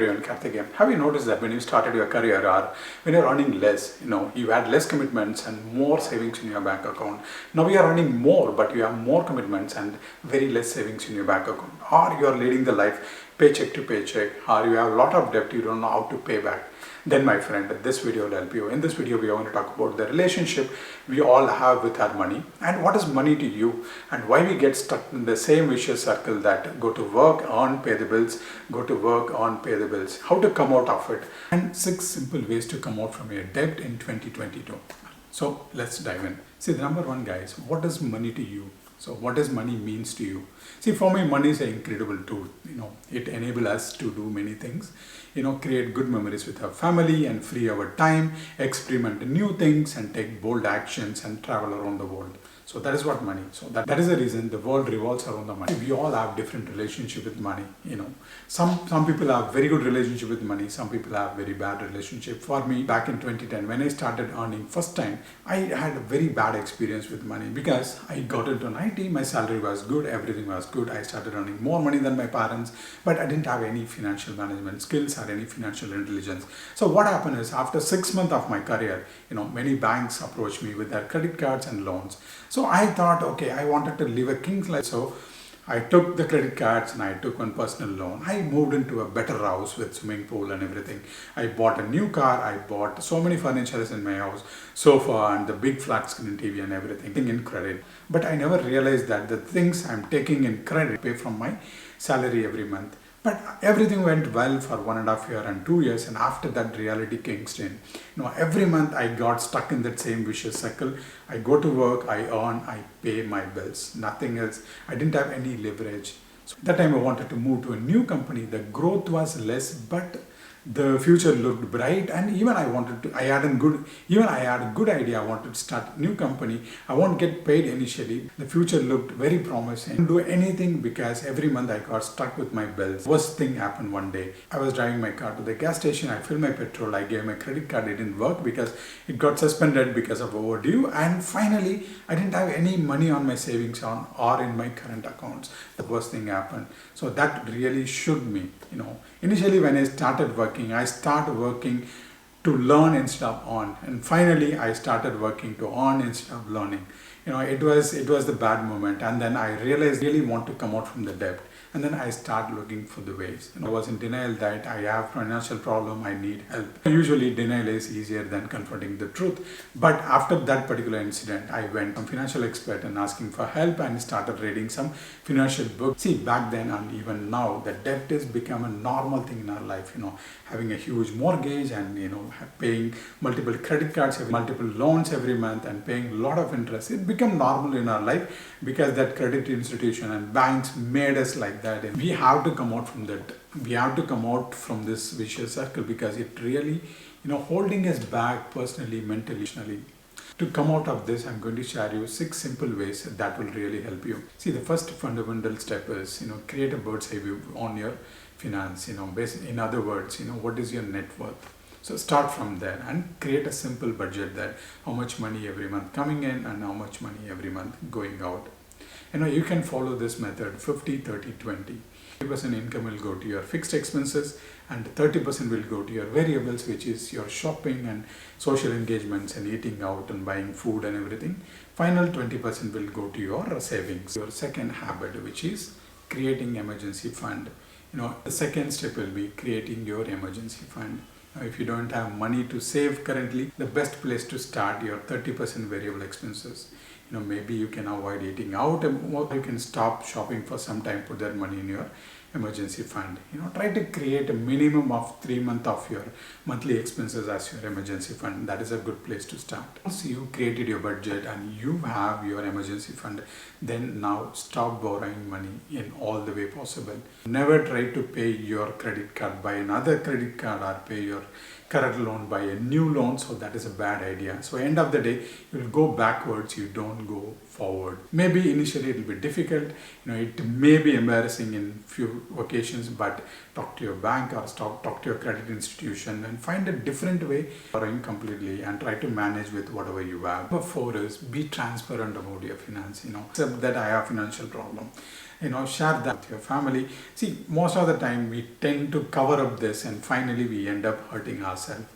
Have you noticed that when you started your career or when you're earning less, you had less commitments and more savings in your bank account. Now you are earning more, but you have more commitments and very less savings in your bank account. Or you are leading the life paycheck to paycheck, or you have a lot of debt you don't know how to pay back. Then my friend, this video will help you. In this video, we are going to talk about the relationship we all have with our money and what is money to you and why we get stuck in the same vicious circle that go to work, earn, pay the bills, go to work, earn, pay the bills, how to come out of it, and 6 simple ways to come out from your debt in 2022. So let's dive in. See, the number one, guys, what is money to you? So what does money means to you? See, for me, money is an incredible tool. It enables us to do many things, create good memories with our family and free our time, experiment new things and take bold actions and travel around the world. So that is what money. So that is the reason the world revolves around the money. We all have different relationship with money. Some people have very good relationship with money. Some people have very bad relationship. For me, back in 2010, when I started earning first time, I had a very bad experience with money because I got into an IT. My salary was good. Everything was good. I started earning more money than my parents, but I didn't have any financial management skills or any financial intelligence. So what happened is after 6 months of my career, many banks approached me with their credit cards and loans. So I thought, okay, I wanted to live a king's life. So I took the credit cards and I took one personal loan. I moved into a better house with swimming pool and everything. I bought a new car. I bought so many furnitures in my house, sofa and the big flat screen TV and everything in credit. But I never realized that the things I'm taking in credit pay from my salary every month. But everything went well for 1.5 years and 2 years, and after that reality kicked in. Every month I got stuck in that same vicious cycle. I go to work, I earn, I pay my bills, nothing else. I didn't have any leverage. So that time I wanted to move to a new company. The growth was less, but the future looked bright, and even I had a good idea. I wanted to start a new company. I won't get paid initially. The future looked very promising. I didn't do anything because every month I got stuck with my bills. Worst thing happened one day. I was driving my car to the gas station. I filled my petrol. I gave my credit card. It didn't work because it got suspended because of overdue. And finally, I didn't have any money on my savings or in my current accounts. The worst thing happened. So that really shook me. Initially when I started working, I started working to learn instead of earn, and finally I started working to earn instead of learning. It was the bad moment, and then I realized I really want to come out from the debt. And then I start looking for the ways. I was in denial that I have financial problem, I need help. Usually denial is easier than confronting the truth. But after that particular incident, I went to a financial expert and asking for help and started reading some financial books. See, back then and even now, the debt has become a normal thing in our life. Having a huge mortgage and paying multiple credit cards, multiple loans every month and paying a lot of interest. It became normal in our life because that credit institution and banks made us like that. And we have to come out from that. We have to come out from this vicious circle because it really, holding us back personally, mentally, emotionally. To come out of this, I'm going to share you 6 simple ways that will really help you. See, the first fundamental step is, create a bird's eye view on your finance. In other words, what is your net worth? So start from there and create a simple budget there. How much money every month coming in and how much money every month going out. You can follow this method 50, 30, 20. 50% income will go to your fixed expenses and 30% will go to your variables, which is your shopping and social engagements and eating out and buying food and everything. Final 20% will go to your savings. Your second habit, which is creating emergency fund. The second step will be creating your emergency fund. If you don't have money to save currently, the best place to start your 30% variable expenses. Maybe you can avoid eating out, or you can stop shopping for some time, put that money in your emergency fund. Try to create a minimum of 3 months of your monthly expenses as your emergency fund. That is a good place to start. Once you created your budget and you have your emergency fund, then now stop borrowing money in all the way possible. Never try to pay your credit card by another credit card or pay your current loan by a new loan. So that is a bad idea. So end of the day, you will go backwards, you don't go forward. Maybe initially it will be difficult, it may be embarrassing in few occasions, but talk to your bank or talk to your credit institution and find a different way borrowing completely and try to manage with whatever you have. Number 4 is be transparent about your finance. Accept that I have financial problem. share that with your family. See, most of the time we tend to cover up this and finally we end up hurting ourselves.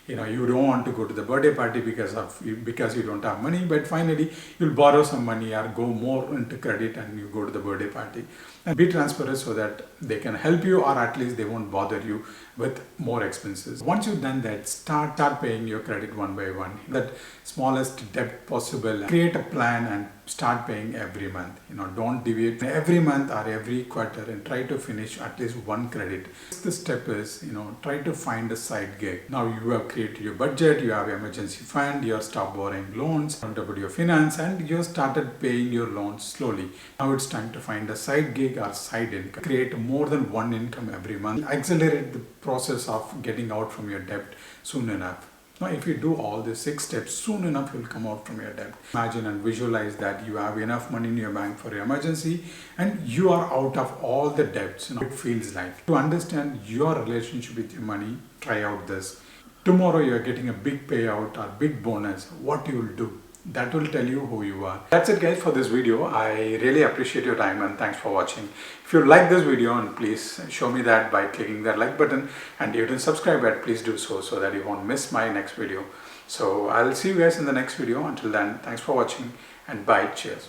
You don't want to go to the birthday party because you don't have money, but finally you'll borrow some money or go more into credit and you go to the birthday party. And be transparent so that they can help you, or at least they won't bother you with more expenses. Once you've done that, start paying your credit one by one. That smallest debt possible. Create a plan and start paying every month. Don't deviate every month or every quarter, and try to finish at least one credit. The step is, try to find a side gig. Now you have created your budget, you have emergency fund, you have stopped borrowing loans, accountable your finance, and you have started paying your loans slowly. Now it's time to find a side gig or side income. Create more than one income every month. Accelerate the process of getting out from your debt soon enough. Now, if you do all these 6 steps, soon enough you'll come out from your debt. Imagine and visualize that you have enough money in your bank for your emergency and you are out of all the debts. It feels like. To understand your relationship with your money, try out this. Tomorrow you are getting a big payout or big bonus. What you will do? That will tell you who you are. That's it guys for this video. I really appreciate your time and thanks for watching. If you like this video, and please show me that by clicking that like button, and if you didn't subscribe yet, please do so that you won't miss my next video. So I'll see you guys in the next video. Until then, thanks for watching and bye. Cheers.